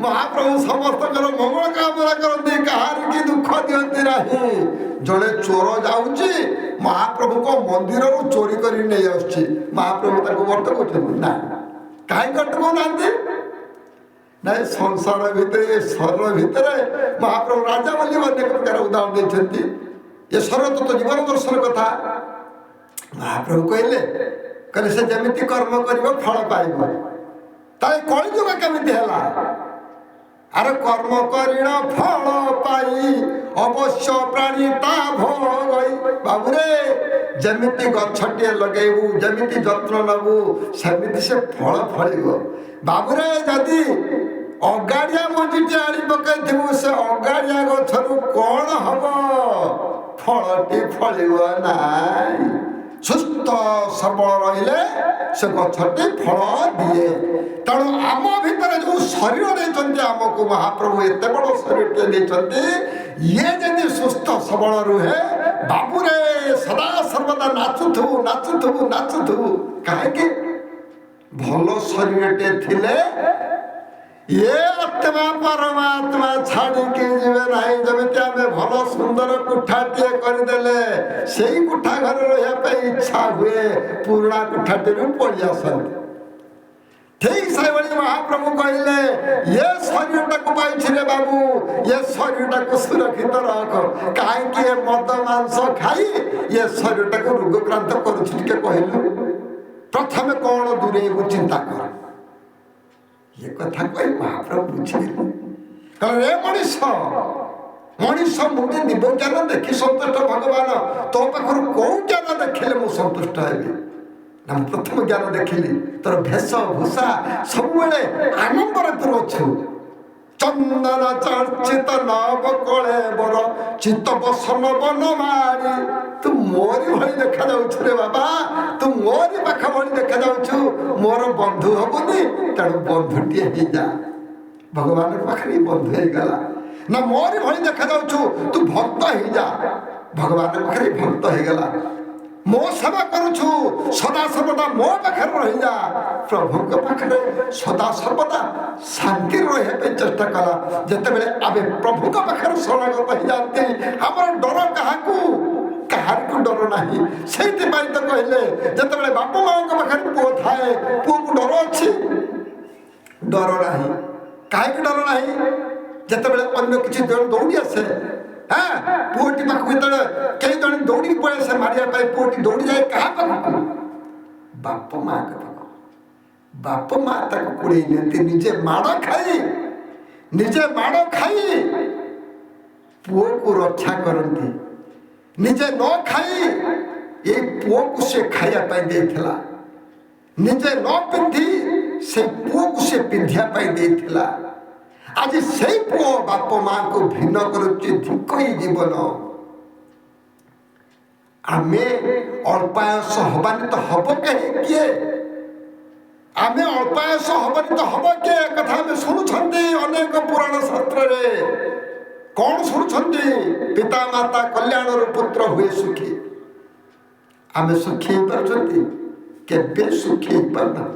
महाप्रभु समस्त मंगल कामना करते कहार की दुख दिखती ना जड़े चोर जाऊँगी महाप्रभु को मंदिर चोरी कर नहीं आसुच्छी महाप्रभु वर्त ना कहीं कटक ना संसार भितर शरीर भितर महाप्रभु राजा बोली अनेक प्रकार उदाहरण देते ये शरत तो जीवन दर्शन कथा महाप्रभु कहले कहले से जमिति कर्म करिवो फल पाइबो ताई कलिजुग केमिति हैला अरे कर्म करिण फल पाई अवश्य प्राणी ता भोगई बाबुरे जमिति गछटिए लगेबू जमिति जत्न नबू सेमिति से फल फलिबो बाबुरे जदि अगाड़िया मंजीटे आनी पकईथिबू से अगाड़िया गछरु कौन हम फलटी फलिबो नाई सुस्थ सबल रहिले से गछटी फल दिए तेणु आम भितर जो शरीर देते आमको महाप्रभु एत बड़ शरीर देते ये जदि सुस्थ सबल रुहे बाबुरे सदा सर्वदा नाचुथु नाचुथु नाचुथु कहीं भल शरीर थिले ये आत्मा परमात्मा छाड़ी के जीवे नहीं जमिति आमे भल सुंदर कुठाटे करदेले से कुठा घर रहा इच्छा हुए पुराणा कुठाटे पड़ी आसती ठीक से महाप्रभु कहले ये शरीर को पाई रे बाबू ये शरीर को सुरक्षित रख कहीं मद मांस खाई ये शरीर को रोगक्रांत कर कहलु प्रथम कौन दूरे चिंता कर ये कथा कही महाप्रभु बुझेले कहले रे मनीष मनीष मुझे दिव्य ज्ञान देखी संतुष्ट भगवान तो पाखर कौ ज्ञान देखिले मु संतुष्ट हेबी ना प्रथम ज्ञान देखिली तोर भेष भूषा सब आनंद तोर अच्छु चंदन चर्चित नव कले बर चित्त बसन बन मारी तू मोरी भली देखा जाऊँ रे बाबा तू मोरी पाख भली देखा जाऊँ मोर बंधु हबुनी तेणु बंधुटीए ही जा भगवान पाखे बंधु हो गला ना मोरी भली देखा जाऊँ तू भक्त ही जा भगवान पाखे भक्त हो गला मो सेवा करुछु सदा सर्वदा मो पाखे रही जा प्रभु के पाखे सदा सर्वदा शांति रहे चेष्टा कला जिते बड़े आवे प्रभु के पाखे शरणागत हो जाती हमार डर क्या को डर नहीं से तो कहले जिते बड़े बाप माँ पाखे पुओ थाए पुओ को डर अच्छी डर नहीं कहीं डर नहीं जिते बड़े अन्य किसी दौड़ी आसे हाँ पुओटी पाख कई जन दौड़ी पड़े से मारिया पुओटी दौड़ी जाए क्या पाखक बाप माँ के पाख बाप माँ तक कुड़े निजे माड़ खाई पुओ को रक्षा करती निजे न खाई ये पुओ को से खाया देला निजे न पिंधि से पुओ को से पिंधिया देला आज से पुओ बाप माँ को भिन्न करुई जीवन आमे अल्पायस हबानी तो हम किए आमे अल्पायस हबानी तो हम किए कथा आम शुणुंट अनेक पुराण शास्त्र रे कौन शुणुंट पिता माता कल्याण पुत्र हुए सुखी आमे सुखी केबे सुखी पारना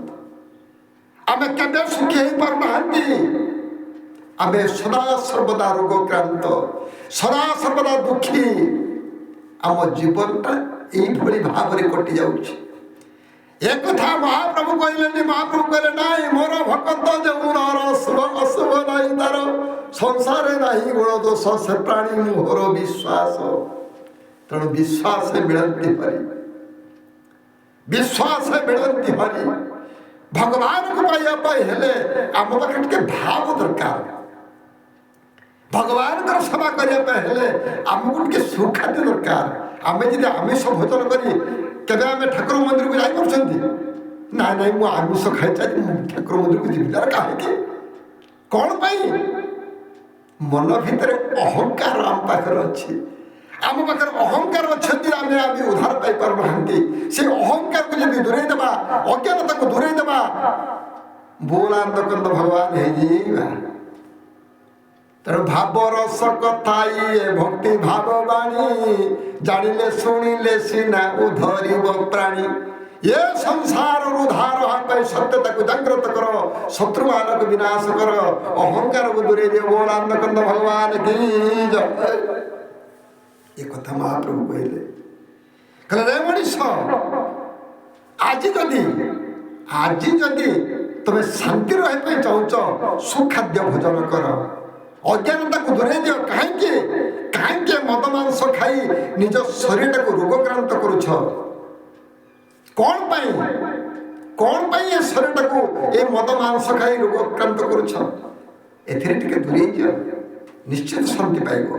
आमे केबे सुखी पारना आमे सदा सर्वदा रोगक्रांत सदा सर्वदा दुखी आम जीवनटा यही भाव में कटि जाऊँच एक कथा महाप्रभु कहले महाप्रभु कहले ना मोर भक्त जो शुभ अशुभ नहीं तार संसार नहीं गुण दोष से प्राणी मोहर विश्वास तेणु विश्वास मिलती हरि विश्वास मिलती हरि भगवान को पाइबा आम पाखे भाव दरकार भगवान को सेवा करने आमको टे सुखाद्य दरकार आम जी आमिष भोजन करें आम ठाकुर मंदिर को जापी ना ना मुझे आमिष खाई ठाकुर मंदिर को जी कहीं कौन पाई मन भितर अहंकार आम पाखे अच्छी आम पाखे अहंकार अच्छे आम उद्धार पाई से अहंकार को जब दूरे देवा अज्ञानता को दूरे देवा बोलांत कंद भगवान है तेणु भाव रस कथा ये भक्ति भाववाणी जानिले शुणिले सीना उधरिब प्राणी ये संसार उद्धार सत्यता को जागृत कर शत्रु मान को विनाश कर अहंकार ଦୂରେଇ ଦିଅ। ବୋଲ ଆନନ୍ଦକନ୍ଦ ଭଗବାନ କି ଜୟ। ଏ କଥା ମହାପ୍ରଭୁ କହିଲେ। କହିଲେ ରେ ମଣିଷ, ଆଜି ଯଦି ତମେ ଶାନ୍ତି ରହିବା ପାଇଁ ଚାହୁଁଛ, ସୁଖାଦ୍ୟ ଭୋଜନ କର, ଅଜ୍ଞାନତାକୁ ଦୂରେଇ ଦିଅ। କାହିଁକି ମଦ ମାଂସ ଖାଇ ନିଜ ଶରୀରଟାକୁ ରୋଗକ୍ରାନ୍ତ କରୁଛ? କଣ ପାଇଁ ଏ ଶରୀରଟାକୁ ଏ ମଦ ମାଂସ ଖାଇ ରୋଗକ୍ରାନ୍ତ କରୁଛ? ଏଥିରେ ଟିକେ ଦୂରେଇ ଦିଅ, ନିଶ୍ଚିତ ଶାନ୍ତି ପାଇବ।